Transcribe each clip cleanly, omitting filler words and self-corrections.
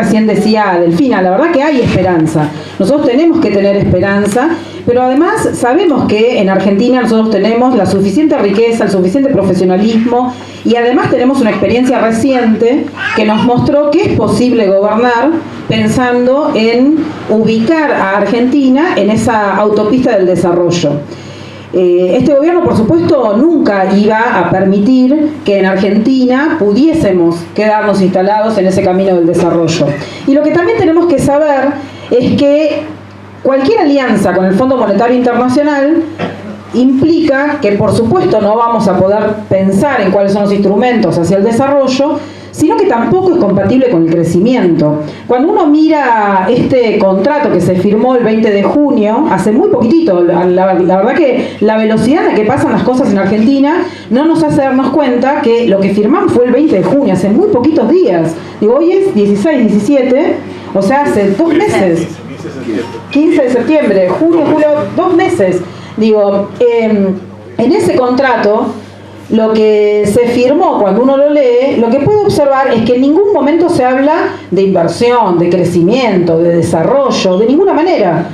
recién decía Delfina, la verdad que hay esperanza. Nosotros tenemos que tener esperanza, pero además sabemos que en Argentina nosotros tenemos la suficiente riqueza, el suficiente profesionalismo y además tenemos una experiencia reciente que nos mostró que es posible gobernar pensando en ubicar a Argentina en esa autopista del desarrollo. Este gobierno, por supuesto, nunca iba a permitir que en Argentina pudiésemos quedarnos instalados en ese camino del desarrollo. Y lo que también tenemos que saber es que cualquier alianza con el Fondo Monetario Internacional implica que, por supuesto, no vamos a poder pensar en cuáles son los instrumentos hacia el desarrollo, sino que tampoco es compatible con el crecimiento. Cuando uno mira este contrato que se firmó el 20 de junio, hace muy poquitito, la verdad que la velocidad en la que pasan las cosas en Argentina no nos hace darnos cuenta que lo que firmamos fue el 20 de junio, hace muy poquitos días. Digo, hoy es 16, 17, o sea, hace 2 meses. 15 de septiembre, junio, julio, 2 meses. Digo, en ese contrato, lo que se firmó, cuando uno lo lee, lo que puede observar es que en ningún momento se habla de inversión, de crecimiento, de desarrollo, de ninguna manera.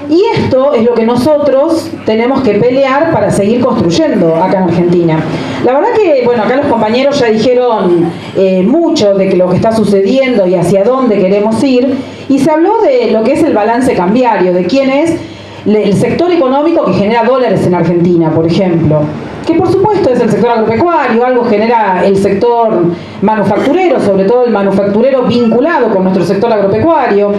Y esto es lo que nosotros tenemos que pelear para seguir construyendo acá en Argentina. La verdad que, bueno, acá los compañeros ya dijeron mucho de lo que está sucediendo y hacia dónde queremos ir, y se habló de lo que es el balance cambiario, de quién es el sector económico que genera dólares en Argentina, por ejemplo. Que por supuesto es el sector agropecuario, algo genera el sector manufacturero, sobre todo el manufacturero vinculado con nuestro sector agropecuario.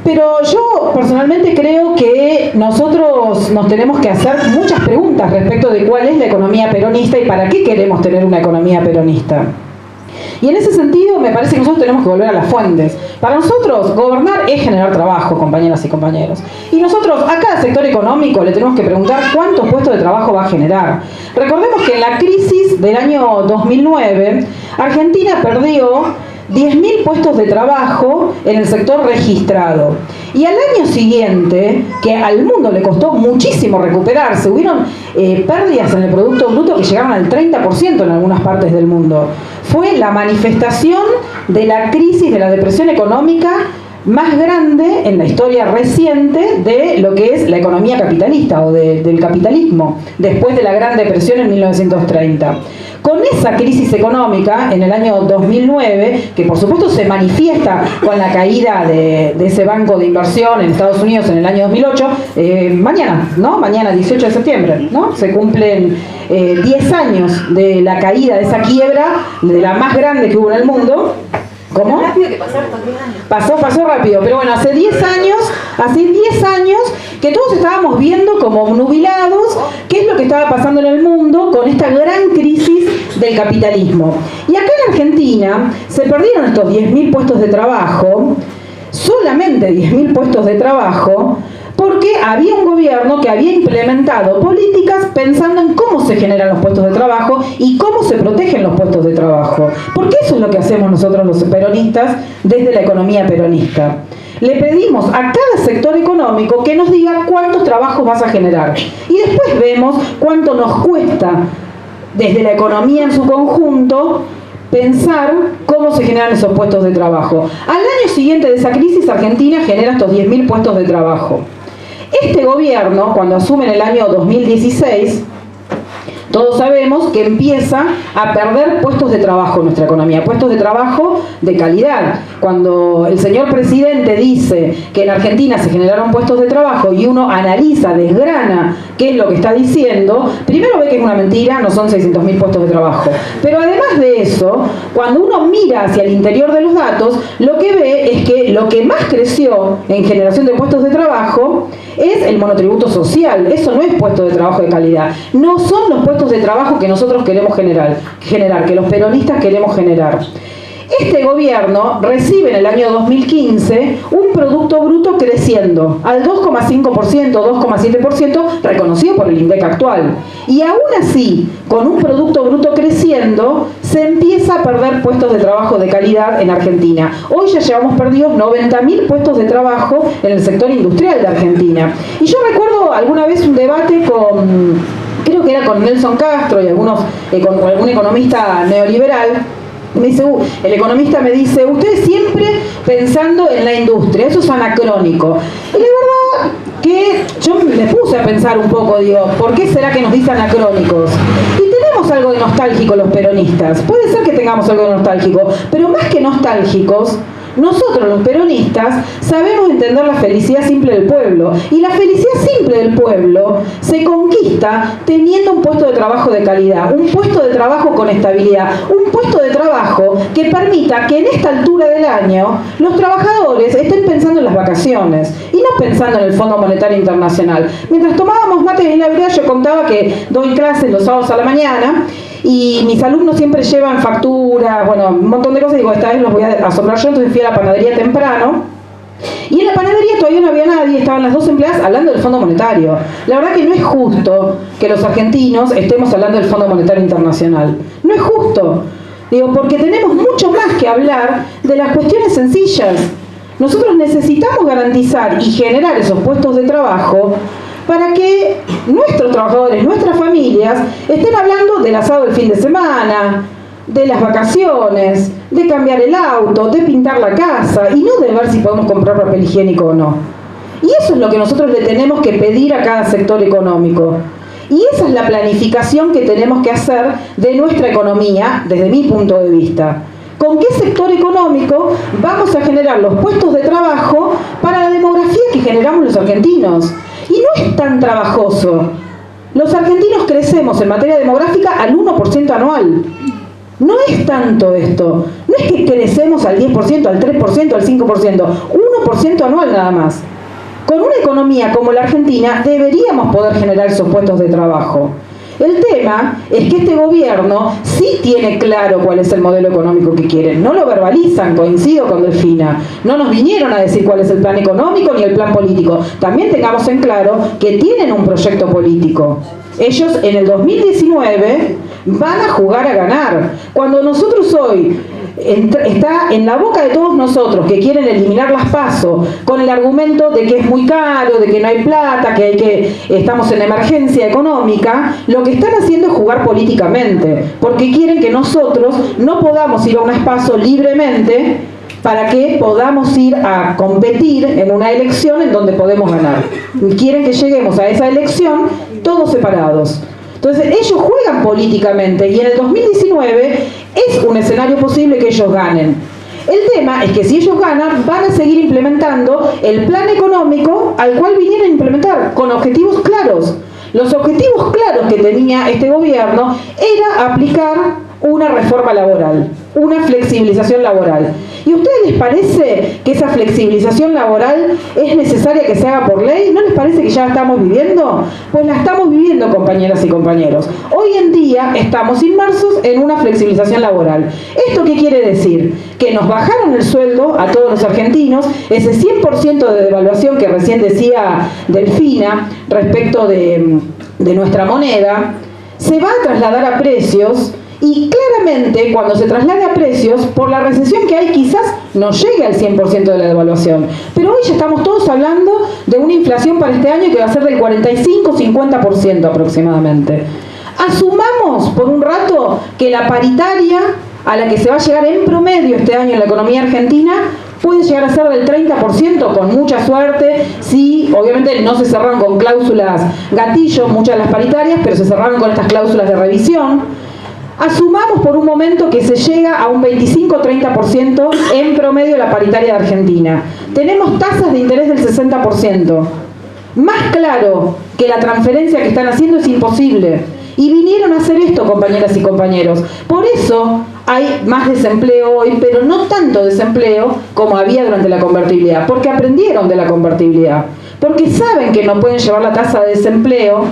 Pero yo personalmente creo que nosotros nos tenemos que hacer muchas preguntas respecto de cuál es la economía peronista y para qué queremos tener una economía peronista. Y en ese sentido me parece que nosotros tenemos que volver a las fuentes. Para nosotros gobernar es generar trabajo, compañeras y compañeros. Y nosotros a cada sector económico le tenemos que preguntar cuántos puestos de trabajo va a generar. Recordemos que en la crisis del año 2009, Argentina perdió 10.000 puestos de trabajo en el sector registrado. Y al año siguiente, que al mundo le costó muchísimo recuperarse, hubieron pérdidas en el Producto Bruto que llegaron al 30% en algunas partes del mundo. Fue la manifestación de la crisis, de la depresión económica más grande en la historia reciente de lo que es la economía capitalista o del capitalismo, después de la Gran Depresión en 1930. Con esa crisis económica en el año 2009, que por supuesto se manifiesta con la caída de ese banco de inversión en Estados Unidos en el año 2008, mañana, ¿no? Mañana, 18 de septiembre, ¿no? Se cumplen 10 años de la caída de esa quiebra, de la más grande que hubo en el mundo. ¿Cómo? Rápido que pasaron 10 años. Pasó rápido, pero bueno, hace 10 años que todos estábamos viendo como obnubilados qué es lo que estaba pasando en el mundo con esta gran crisis del capitalismo. Y acá en Argentina se perdieron estos 10.000 puestos de trabajo, solamente 10.000 puestos de trabajo, porque había un gobierno que había implementado políticas pensando en cómo se generan los puestos de trabajo y cómo se protegen los puestos de trabajo. Porque eso es lo que hacemos nosotros los peronistas desde la economía peronista. Le pedimos a cada sector económico que nos diga cuántos trabajos vas a generar. Y después vemos cuánto nos cuesta desde la economía en su conjunto pensar cómo se generan esos puestos de trabajo. Al año siguiente de esa crisis, Argentina genera estos 10.000 puestos de trabajo. Este gobierno, cuando asume en el año 2016, todos sabemos que empieza a perder puestos de trabajo en nuestra economía, puestos de trabajo de calidad. Cuando el señor presidente dice que en Argentina se generaron puestos de trabajo y uno analiza, desgrana qué es lo que está diciendo, primero ve que es una mentira, no son 600.000 puestos de trabajo. Pero además de eso, cuando uno mira hacia el interior de los datos, lo que ve es que lo que más creció en generación de puestos de trabajo es el monotributo social. Eso no es puesto de trabajo de calidad. No son los puestos de trabajo que nosotros queremos generar, que los peronistas queremos generar. Este gobierno recibe en el año 2015 un Producto Bruto creciendo al 2,5%, 2,7%, reconocido por el INDEC actual. Y aún así, con un Producto Bruto creciendo, se empieza a perder puestos de trabajo de calidad en Argentina. Hoy ya llevamos perdidos 90.000 puestos de trabajo en el sector industrial de Argentina. Y yo recuerdo alguna vez un debate creo que era con Nelson Castro y con algún economista neoliberal. Me dice, el economista me dice, ustedes siempre pensando en la industria. Eso es anacrónico. Y la verdad que yo me puse a pensar un poco, digo, ¿por qué será que nos dice anacrónicos? Y tenemos algo de nostálgico los peronistas. Puede ser que tengamos algo de nostálgico, pero más que nostálgicos, nosotros los peronistas sabemos entender la felicidad simple del pueblo, y la felicidad simple del pueblo se conquista teniendo un puesto de trabajo de calidad, un puesto de trabajo con estabilidad, un puesto de trabajo que permita que en esta altura del año los trabajadores estén pensando en las vacaciones y no pensando en el Fondo Monetario Internacional. Mientras tomábamos mate en la verdad, yo contaba que doy clases los sábados a la mañana y mis alumnos siempre llevan facturas, bueno, un montón de cosas. Digo, esta vez los voy a asombrar yo, entonces fui a la panadería temprano. Y en la panadería todavía no había nadie, estaban las dos empleadas hablando del Fondo Monetario. La verdad que no es justo que los argentinos estemos hablando del Fondo Monetario Internacional. No es justo. Digo, porque tenemos mucho más que hablar de las cuestiones sencillas. Nosotros necesitamos garantizar y generar esos puestos de trabajo para que nuestros trabajadores, nuestras familias, estén hablando del asado del fin de semana, de las vacaciones, de cambiar el auto, de pintar la casa, y no de ver si podemos comprar papel higiénico o no. Y eso es lo que nosotros le tenemos que pedir a cada sector económico. Y esa es la planificación que tenemos que hacer de nuestra economía, desde mi punto de vista. ¿Con qué sector económico vamos a generar los puestos de trabajo para la demografía que generamos los argentinos? Y no es tan trabajoso. Los argentinos crecemos en materia demográfica al 1% anual. No es tanto esto. No es que crecemos al 10%, al 3%, al 5%. 1% anual nada más. Con una economía como la Argentina deberíamos poder generar esos puestos de trabajo. El tema es que este gobierno sí tiene claro cuál es el modelo económico que quieren. No lo verbalizan, coincido con Delfina. No nos vinieron a decir cuál es el plan económico ni el plan político. También tengamos en claro que tienen un proyecto político. Ellos en el 2019 van a jugar a ganar. Cuando nosotros hoy está en la boca de todos nosotros que quieren eliminar las PASO con el argumento de que es muy caro, de que no hay plata, que estamos en emergencia económica, lo que están haciendo es jugar políticamente, porque quieren que nosotros no podamos ir a unas PASO libremente para que podamos ir a competir en una elección en donde podemos ganar. Quieren que lleguemos a esa elección todos separados. Entonces ellos juegan políticamente y en el 2019 es un escenario posible que ellos ganen. El tema es que si ellos ganan, van a seguir implementando el plan económico al cual vinieron a implementar, con objetivos claros. Los objetivos claros que tenía este gobierno era aplicar una reforma laboral, una flexibilización laboral. ¿Y a ustedes les parece que esa flexibilización laboral es necesaria que se haga por ley? ¿No les parece que ya la estamos viviendo? Pues la estamos viviendo, compañeras y compañeros. Hoy en día estamos inmersos en una flexibilización laboral. ¿Esto qué quiere decir? Que nos bajaron el sueldo a todos los argentinos, ese 100% de devaluación que recién decía Delfina respecto de nuestra moneda, se va a trasladar a precios. Y claramente, cuando se traslade a precios, por la recesión que hay, quizás no llegue al 100% de la devaluación. Pero hoy ya estamos todos hablando de una inflación para este año que va a ser del 45-50% aproximadamente. Asumamos por un rato que la paritaria a la que se va a llegar en promedio este año en la economía argentina puede llegar a ser del 30% con mucha suerte, si obviamente no se cerraron con cláusulas gatillo muchas de las paritarias, pero se cerraron con estas cláusulas de revisión. Asumamos por un momento que se llega a un 25-30% en promedio la paritaria de Argentina. Tenemos tasas de interés del 60%. Más claro que la transferencia que están haciendo es imposible. Y vinieron a hacer esto, compañeras y compañeros. Por eso hay más desempleo hoy, pero no tanto desempleo como había durante la convertibilidad. Porque aprendieron de la convertibilidad. Porque saben que no pueden llevar la tasa de desempleo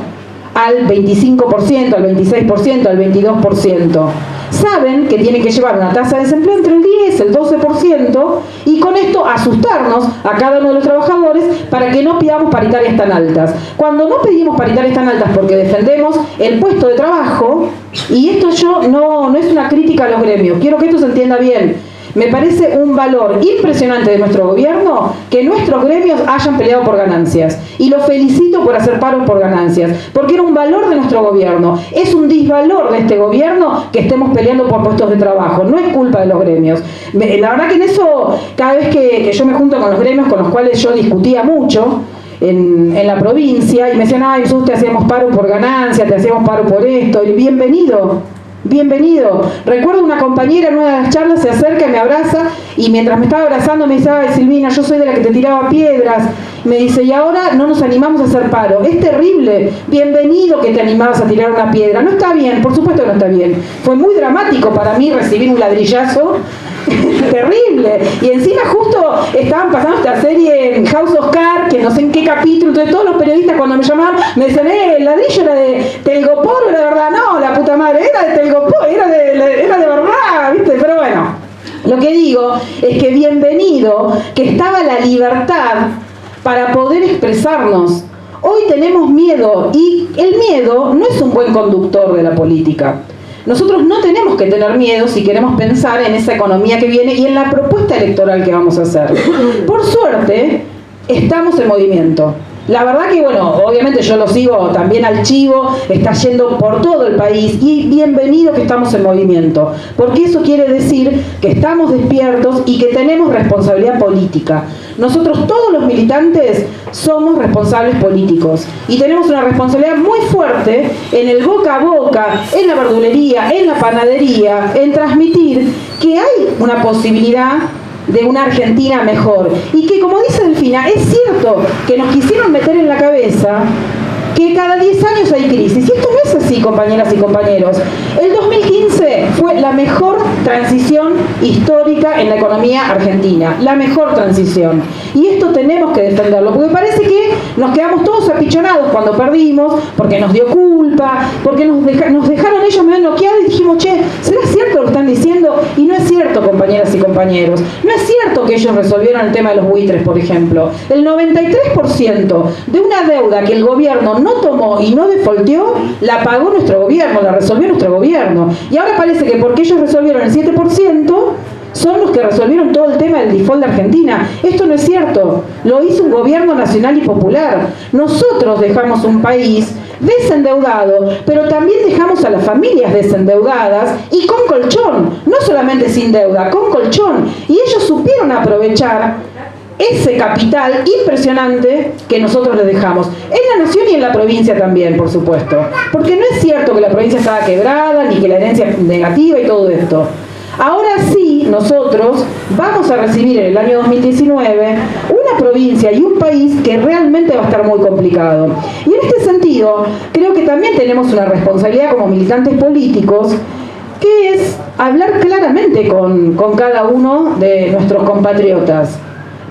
al 25%, al 26%, al 22%. Saben que tienen que llevar una tasa de desempleo entre el 10, el 12% y con esto asustarnos a cada uno de los trabajadores para que no pidamos paritarias tan altas. Cuando no pedimos paritarias tan altas porque defendemos el puesto de trabajo, y esto no es una crítica a los gremios, quiero que esto se entienda bien. Me parece un valor impresionante de nuestro gobierno que nuestros gremios hayan peleado por ganancias. Y lo felicito por hacer paro por ganancias, porque era un valor de nuestro gobierno. Es un disvalor de este gobierno que estemos peleando por puestos de trabajo. No es culpa de los gremios. La verdad que en eso, cada vez que yo me junto con los gremios con los cuales yo discutía mucho, en la provincia, y me decían, ay, nosotros te hacíamos paro por ganancia, te hacíamos paro por esto, y bienvenido, bienvenido. Recuerdo una compañera en una de las charlas se acerca y me abraza, y mientras me estaba abrazando me dice, ay, Silvina, yo soy de la que te tiraba piedras. Me dice, y ahora no nos animamos a hacer paro. Es terrible. Bienvenido que te animabas a tirar una piedra. No está bien, por supuesto que no está bien. Fue muy dramático para mí recibir un ladrillazo. Terrible. Y encima justo estaban pasando esta serie en House of Cards, que no sé en qué capítulo, entonces todos los periodistas cuando me llamaban me decían, el ladrillo era de Telgopor, era de verdad. No, la puta madre, era de Telgopor, era de verdad, ¿viste? Pero bueno, lo que digo es que bienvenido que estaba la libertad para poder expresarnos. Hoy tenemos miedo, y el miedo no es un buen conductor de la política. Nosotros no tenemos que tener miedo si queremos pensar en esa economía que viene y en la propuesta electoral que vamos a hacer. Por suerte, estamos en movimiento. La verdad que, bueno, obviamente yo lo sigo también al chivo, está yendo por todo el país, y bienvenido que estamos en movimiento, porque eso quiere decir que estamos despiertos y que tenemos responsabilidad política. Nosotros todos los militantes somos responsables políticos y tenemos una responsabilidad muy fuerte en el boca a boca, en la verdulería, en la panadería, en transmitir que hay una posibilidad de una Argentina mejor. Y que, como dice Delfina, es cierto que nos quisieron meter en la cabeza que cada 10 años hay crisis. Y esto no es así, compañeras y compañeros. El 2015 fue la mejor transición histórica en la economía argentina. La mejor transición. Y esto tenemos que defenderlo, porque parece que nos quedamos todos apichonados cuando perdimos, porque nos dio culpa, porque nos dejaron ellos medio noqueados y dijimos, che, ¿será cierto lo que están diciendo? Y no es cierto, compañeras y compañeros. No es cierto que ellos resolvieron el tema de los buitres, por ejemplo. El 93% de una deuda que el gobierno no tomó y no defaulteó, la pagó nuestro gobierno, la resolvió nuestro gobierno. Y ahora parece que porque ellos resolvieron el 7%, son los que resolvieron todo el tema del default de Argentina. Esto no es cierto. Lo hizo un gobierno nacional y popular. Nosotros dejamos un país desendeudado, pero también dejamos a las familias desendeudadas y con colchón. No solamente sin deuda, con colchón. Y ellos supieron aprovechar ese capital impresionante que nosotros les dejamos. En la nación y en la provincia también, por supuesto. Porque no es cierto que la provincia estaba quebrada, ni que la herencia es negativa y todo esto. Ahora sí, nosotros vamos a recibir en el año 2019 una provincia y un país que realmente va a estar muy complicado. Y en este sentido, creo que también tenemos una responsabilidad como militantes políticos, que es hablar claramente con cada uno de nuestros compatriotas.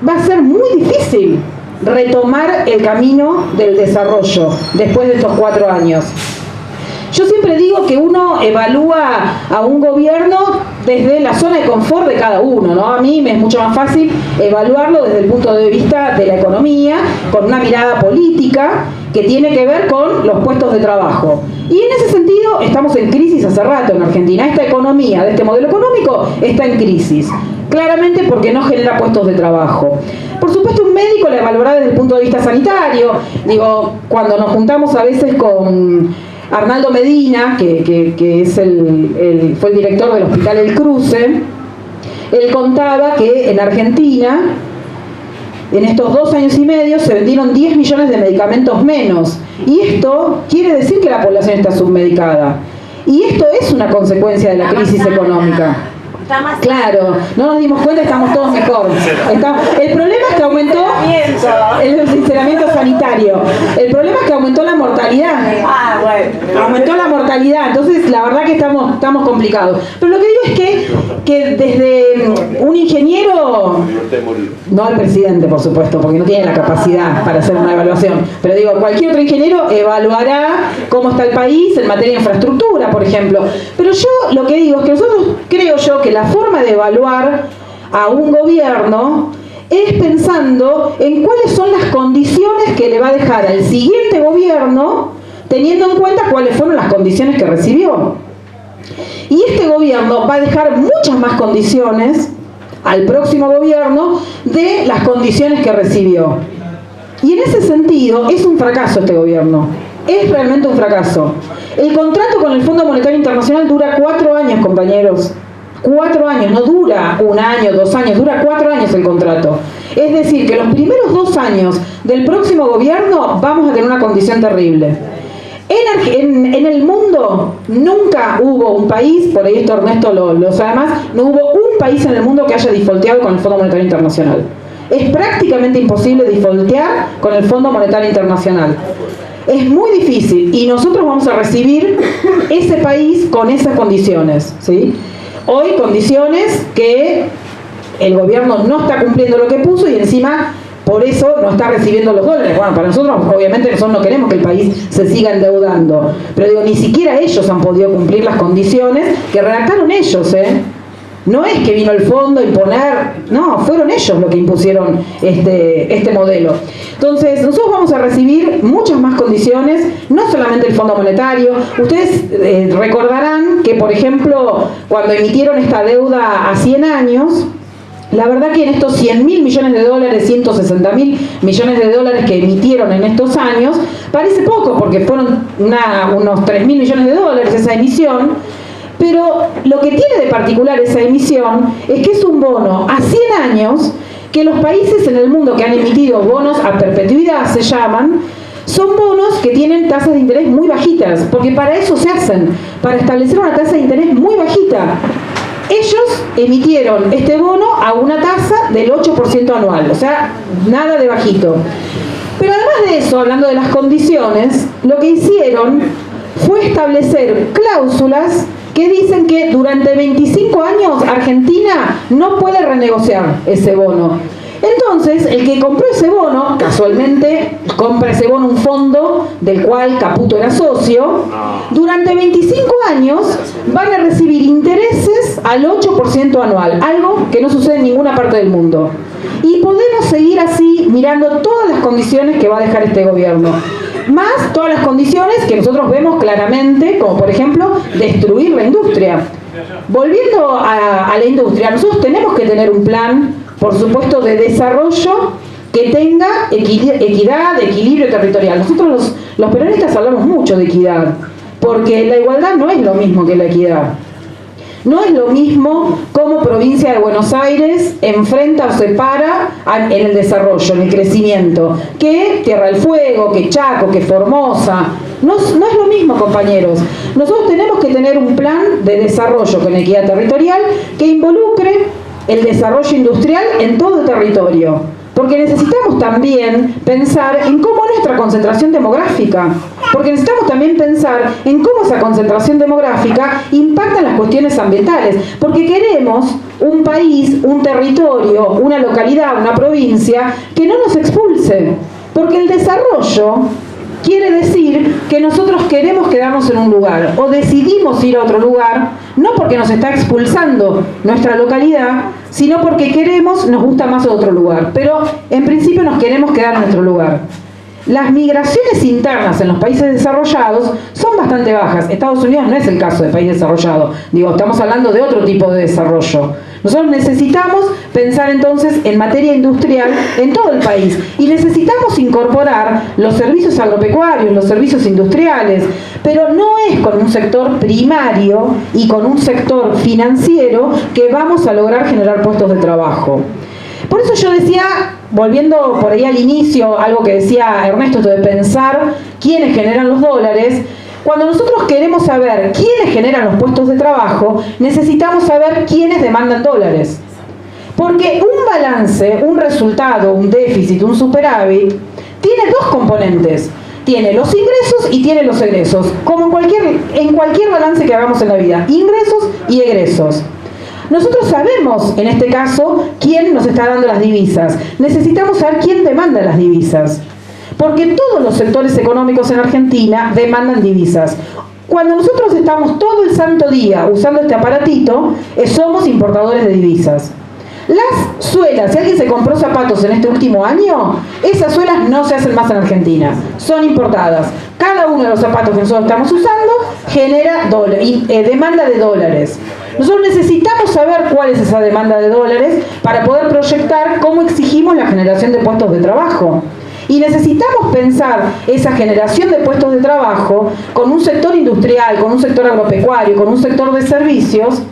Va a ser muy difícil retomar el camino del desarrollo después de estos 4 años. Yo siempre digo que uno evalúa a un gobierno desde la zona de confort de cada uno, ¿no? A mí me es mucho más fácil evaluarlo desde el punto de vista de la economía, con una mirada política que tiene que ver con los puestos de trabajo. Y en ese sentido estamos en crisis hace rato en Argentina. Esta economía, de este modelo económico, está en crisis. Claramente porque no genera puestos de trabajo. Por supuesto, un médico la evaluará desde el punto de vista sanitario. Digo, cuando nos juntamos a veces con Arnaldo Medina, que es fue el director del Hospital El Cruce, él contaba que en Argentina, en estos 2 años y medio, se vendieron 10 millones de medicamentos menos. Y esto quiere decir que la población está submedicada. Y esto es una consecuencia de la crisis económica. Claro, no nos dimos cuenta, estamos todos mejor. El problema es que aumentó el sinceramiento sanitario. El problema es que aumentó la mortalidad. Aumentó la mortalidad, entonces la verdad que estamos complicados. Pero lo que digo es que desde un ingeniero, no el presidente por supuesto, porque no tiene la capacidad para hacer una evaluación, pero digo, cualquier otro ingeniero evaluará cómo está el país en materia de infraestructura, por ejemplo. Pero yo lo que digo es que nosotros, creo yo, que la forma de evaluar a un gobierno es pensando en cuáles son las condiciones que le va a dejar al siguiente gobierno, teniendo en cuenta cuáles fueron las condiciones que recibió. Y este gobierno va a dejar muchas más condiciones al próximo gobierno de las condiciones que recibió. Y en ese sentido es un fracaso este gobierno, es realmente un fracaso. El contrato con el Fondo Monetario Internacional dura 4 años, compañeros. 4 años, no dura 1 año, 2 años, dura 4 años el contrato. Es decir, que los primeros 2 años del próximo gobierno vamos a tener una condición terrible. En el mundo nunca hubo un país, por ahí esto Ernesto lo sabe más, no hubo un país en el mundo que haya defaulteado con el Fondo Monetario Internacional. Es prácticamente imposible defaultear con el Fondo Monetario Internacional. Es muy difícil y nosotros vamos a recibir ese país con esas condiciones, ¿sí? Hoy condiciones que el gobierno no está cumpliendo lo que puso y encima por eso no está recibiendo los dólares. Bueno, para nosotros obviamente nosotros no queremos que el país se siga endeudando, pero digo, ni siquiera ellos han podido cumplir las condiciones que redactaron ellos, ¿eh? No es que vino el fondo a imponer, no, fueron ellos los que impusieron este modelo. Entonces, nosotros vamos a recibir muchas más condiciones, no solamente el Fondo Monetario. Ustedes recordarán que, por ejemplo, cuando emitieron esta deuda a 100 años, la verdad que en estos 100.000 millones de dólares, 160.000 millones de dólares que emitieron en estos años, parece poco, porque fueron unos 3.000 millones de dólares esa emisión. Pero lo que tiene de particular esa emisión es que es un bono a 100 años que los países en el mundo que han emitido bonos a perpetuidad, se llaman, son bonos que tienen tasas de interés muy bajitas, porque para eso se hacen, para establecer una tasa de interés muy bajita. Ellos emitieron este bono a una tasa del 8% anual, o sea, nada de bajito. Pero además de eso, hablando de las condiciones, lo que hicieron fue establecer cláusulas que dicen que durante 25 años Argentina no puede renegociar ese bono. Entonces, el que compró ese bono, casualmente compra ese bono un fondo del cual Caputo era socio, durante 25 años van a recibir intereses al 8% anual, algo que no sucede en ninguna parte del mundo. Y podemos seguir así mirando todas las condiciones que va a dejar este gobierno. Más todas las condiciones que nosotros vemos claramente, como por ejemplo, destruir la industria. Volviendo a la industria, nosotros tenemos que tener un plan, por supuesto, de desarrollo que tenga equidad, equilibrio territorial. Nosotros los peronistas hablamos mucho de equidad, porque la igualdad no es lo mismo que la equidad. No es lo mismo cómo provincia de Buenos Aires enfrenta o se para en el desarrollo, en el crecimiento, que Tierra del Fuego, que Chaco, que Formosa. No es lo mismo, compañeros. Nosotros tenemos que tener un plan de desarrollo con equidad territorial que involucre el desarrollo industrial en todo el territorio. Porque necesitamos también pensar en cómo es nuestra concentración demográfica. Porque necesitamos también pensar en cómo esa concentración demográfica impacta en las cuestiones ambientales. Porque queremos un país, un territorio, una localidad, una provincia que no nos expulse. Porque el desarrollo quiere decir que nosotros queremos quedarnos en un lugar o decidimos ir a otro lugar, no porque nos está expulsando nuestra localidad, sino porque nos gusta más otro lugar, pero en principio nos queremos quedar en nuestro lugar. Las migraciones internas en los países desarrollados son bastante bajas. Estados Unidos no es el caso de país desarrollado. Digo, estamos hablando de otro tipo de desarrollo. Nosotros necesitamos pensar entonces en materia industrial en todo el país y necesitamos incorporar los servicios agropecuarios, los servicios industriales, pero no es con un sector primario y con un sector financiero que vamos a lograr generar puestos de trabajo. Por eso yo decía, volviendo por ahí al inicio, algo que decía Ernesto, esto de pensar quiénes generan los dólares. Cuando nosotros queremos saber quiénes generan los puestos de trabajo, necesitamos saber quiénes demandan dólares. Porque un balance, un resultado, un déficit, un superávit, tiene dos componentes. Tiene los ingresos y tiene los egresos, como en cualquier balance que hagamos en la vida, ingresos y egresos. Nosotros sabemos, en este caso, quién nos está dando las divisas. Necesitamos saber quién demanda las divisas. Porque todos los sectores económicos en Argentina demandan divisas. Cuando nosotros estamos todo el santo día usando este aparatito, somos importadores de divisas. Las suelas, si alguien se compró zapatos en este último año, esas suelas no se hacen más en Argentina, son importadas. Cada uno de los zapatos que nosotros estamos usando genera demanda de dólares. Nosotros necesitamos saber cuál es esa demanda de dólares para poder proyectar cómo exigimos la generación de puestos de trabajo. Y necesitamos pensar esa generación de puestos de trabajo con un sector industrial, con un sector agropecuario, con un sector de servicios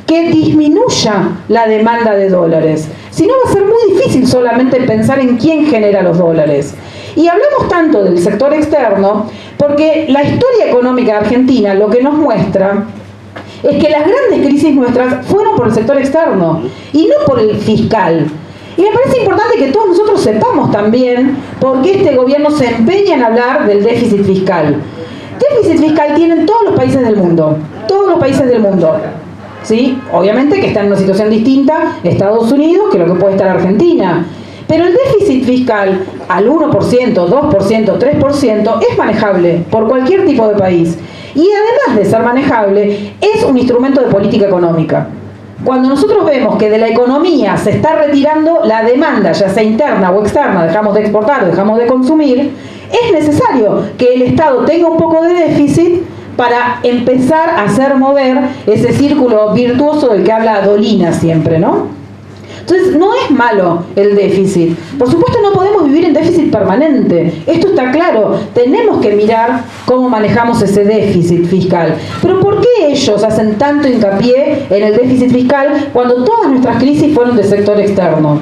que disminuya la demanda de dólares. Si no, va a ser muy difícil solamente pensar en quién genera los dólares. Y hablamos tanto del sector externo porque la historia económica de Argentina lo que nos muestra es que las grandes crisis nuestras fueron por el sector externo y no por el fiscal. Y me parece importante que todos nosotros sepamos también por qué este gobierno se empeña en hablar del déficit fiscal. Déficit fiscal tienen todos los países del mundo, todos los países del mundo. ¿Sí? Obviamente que está en una situación distinta Estados Unidos que lo que puede estar Argentina. Pero el déficit fiscal al 1%, 2%, 3% es manejable por cualquier tipo de país. Y además de ser manejable, es un instrumento de política económica. Cuando nosotros vemos que de la economía se está retirando la demanda, ya sea interna o externa, dejamos de exportar o dejamos de consumir, es necesario que el Estado tenga un poco de déficit para empezar a hacer mover ese círculo virtuoso del que habla Dolina siempre, ¿no? Entonces, no es malo el déficit. Por supuesto, no podemos vivir en déficit permanente. Esto está claro. Tenemos que mirar cómo manejamos ese déficit fiscal. Pero ¿por qué ellos hacen tanto hincapié en el déficit fiscal cuando todas nuestras crisis fueron del sector externo?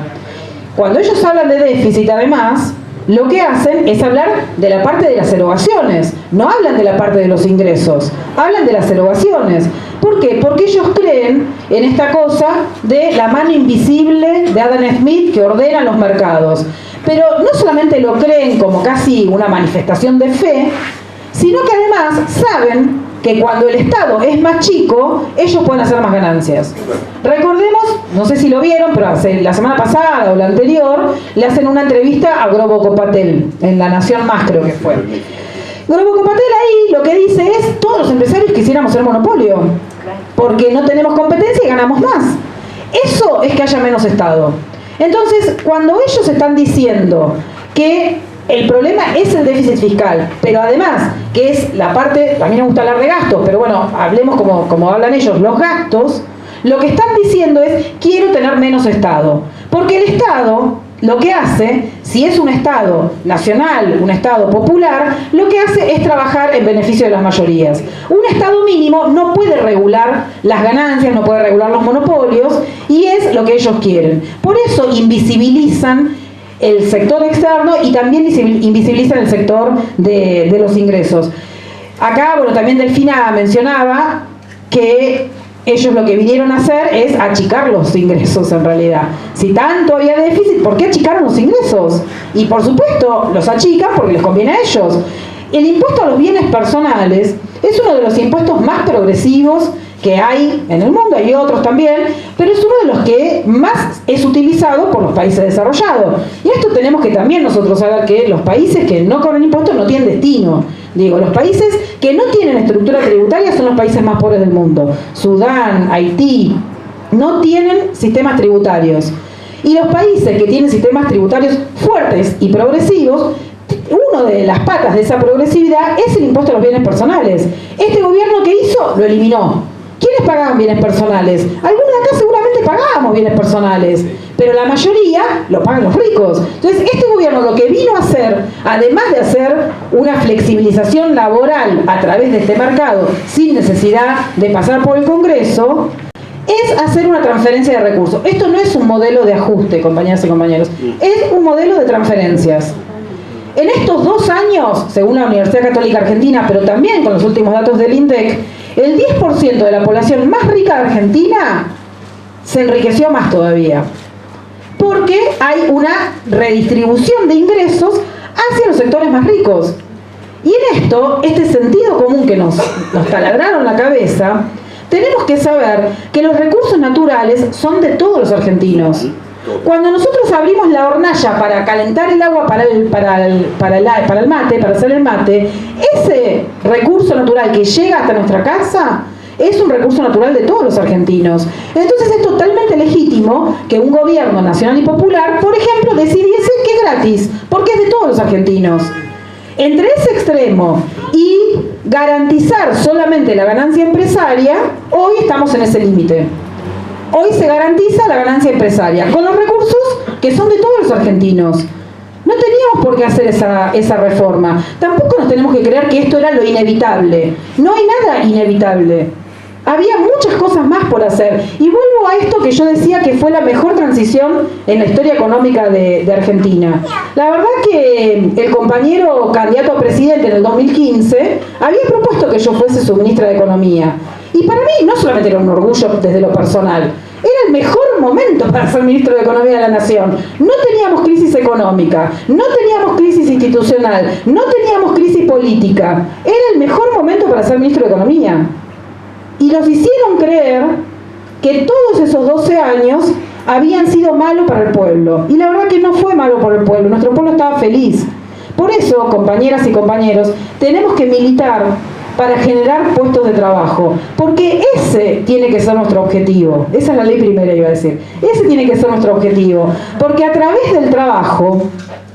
Cuando ellos hablan de déficit, además, lo que hacen es hablar de la parte de las erogaciones. No hablan de la parte de los ingresos. Hablan de las erogaciones. ¿Por qué? Porque ellos creen en esta cosa de la mano invisible de Adam Smith que ordena los mercados. Pero no solamente lo creen como casi una manifestación de fe, sino que además saben que cuando el Estado es más chico, ellos pueden hacer más ganancias. Recordemos, no sé si lo vieron, pero la semana pasada o la anterior, le hacen una entrevista a Grobo Copatel, en La Nación Más creo que fue. Grobo Copatel ahí lo que dice es, todos los empresarios quisiéramos ser monopolio, porque no tenemos competencia y ganamos más. Eso es que haya menos Estado. Entonces, cuando ellos están diciendo que el problema es el déficit fiscal, pero además, que es la parte, a mí me gusta hablar de gastos, pero bueno, hablemos como hablan ellos, los gastos, lo que están diciendo es, quiero tener menos Estado. Porque el Estado, lo que hace, si es un Estado nacional, un Estado popular, lo que hace es trabajar en beneficio de las mayorías. Un Estado mínimo no puede regular las ganancias, no puede regular los monopolios, y es lo que ellos quieren. Por eso invisibilizan el sector externo y también invisibilizan el sector de los ingresos. Acá, bueno, también Delfina mencionaba que ellos lo que vinieron a hacer es achicar los ingresos en realidad. Si tanto había déficit, ¿por qué achicaron los ingresos? Y por supuesto, los achican porque les conviene a ellos. El impuesto a los bienes personales es uno de los impuestos más progresivos que hay en el mundo, hay otros también, pero es uno de los que más es utilizado por los países desarrollados. Y esto tenemos que también nosotros saber que los países que no cobran impuestos no tienen destino. Digo, los países que no tienen estructura tributaria son los países más pobres del mundo. Sudán, Haití, no tienen sistemas tributarios. Y los países que tienen sistemas tributarios fuertes y progresivos, una de las patas de esa progresividad es el impuesto a los bienes personales. Este gobierno, ¿qué hizo? Lo eliminó. ¿Quiénes pagaban bienes personales? Algunos de acá seguramente pagábamos bienes personales, pero la mayoría lo pagan los ricos. Entonces, este gobierno lo que vino a hacer, además de hacer una flexibilización laboral a través de este mercado, sin necesidad de pasar por el Congreso, es hacer una transferencia de recursos. Esto no es un modelo de ajuste, compañeras y compañeros, es un modelo de transferencias. En estos 2 años, según la Universidad Católica Argentina, pero también con los últimos datos del INDEC, el 10% de la población más rica de Argentina se enriqueció más todavía. Porque hay una redistribución de ingresos hacia los sectores más ricos. Y en esto, este sentido común que nos taladraron la cabeza, tenemos que saber que los recursos naturales son de todos los argentinos. Cuando nosotros abrimos la hornalla para calentar el agua para el mate, para hacer el mate, ese recurso natural que llega hasta nuestra casa es un recurso natural de todos los argentinos. Entonces es totalmente legítimo que un gobierno nacional y popular, por ejemplo, decidiese que es gratis, porque es de todos los argentinos. Entre ese extremo y garantizar solamente la ganancia empresaria, hoy estamos en ese límite. Hoy se garantiza la ganancia empresaria, con los recursos que son de todos los argentinos. No teníamos por qué hacer esa reforma. Tampoco nos tenemos que creer que esto era lo inevitable. No hay nada inevitable. Había muchas cosas más por hacer. Y vuelvo a esto que yo decía que fue la mejor transición en la historia económica de Argentina. La verdad que el compañero candidato a presidente en el 2015 había propuesto que yo fuese su ministra de Economía. Y para mí no solamente era un orgullo desde lo personal, era el mejor momento para ser ministro de Economía de la Nación. No teníamos crisis económica, no teníamos crisis institucional, no teníamos crisis política. Era el mejor momento para ser ministro de Economía. Y nos hicieron creer que todos esos 12 años habían sido malos para el pueblo. Y la verdad que no fue malo para el pueblo, nuestro pueblo estaba feliz. Por eso, compañeras y compañeros, tenemos que militar para generar puestos de trabajo, porque ese tiene que ser nuestro objetivo. Esa es la ley primera, iba a decir. Ese tiene que ser nuestro objetivo, porque a través del trabajo,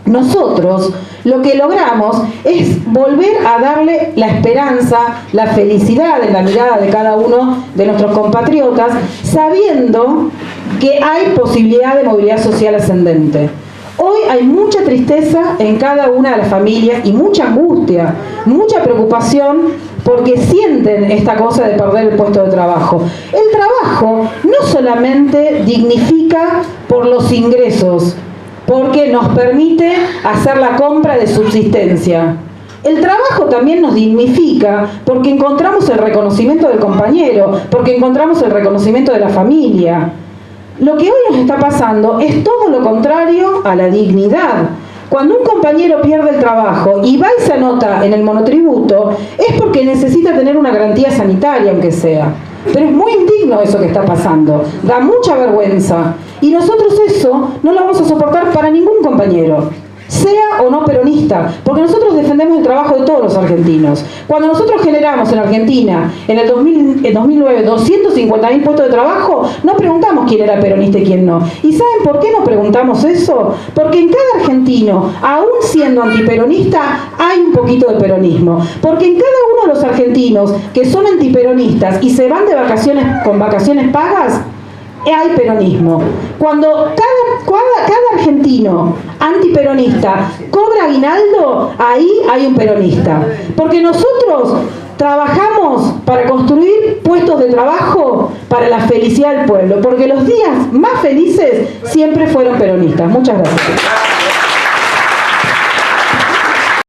nosotros lo que logramos es volver a darle la esperanza, la felicidad en la mirada de cada uno de nuestros compatriotas, sabiendo que hay posibilidad de movilidad social ascendente. Hoy hay mucha tristeza en cada una de las familias y mucha angustia, mucha preocupación porque sienten esta cosa de perder el puesto de trabajo. El trabajo no solamente dignifica por los ingresos, porque nos permite hacer la compra de subsistencia. El trabajo también nos dignifica porque encontramos el reconocimiento del compañero, porque encontramos el reconocimiento de la familia. Lo que hoy nos está pasando es todo lo contrario a la dignidad. Cuando un compañero pierde el trabajo y va y se anota en el monotributo, es porque necesita tener una garantía sanitaria, aunque sea. Pero es muy indigno eso que está pasando, da mucha vergüenza. Y nosotros eso no lo vamos a soportar para ningún compañero, sea o no peronista, porque nosotros defendemos el trabajo de todos los argentinos. Cuando nosotros generamos en Argentina, en el 2009, 250.000 puestos de trabajo, no preguntamos quién era peronista y quién no. ¿Y saben por qué no preguntamos eso? Porque en cada argentino, aún siendo antiperonista, hay un poquito de peronismo. Porque en cada uno de los argentinos que son antiperonistas y se van de vacaciones con vacaciones pagas, hay peronismo. Cuando cada argentino antiperonista cobra aguinaldo, ahí hay un peronista. Porque nosotros trabajamos para construir puestos de trabajo para la felicidad del pueblo. Porque los días más felices siempre fueron peronistas. Muchas gracias.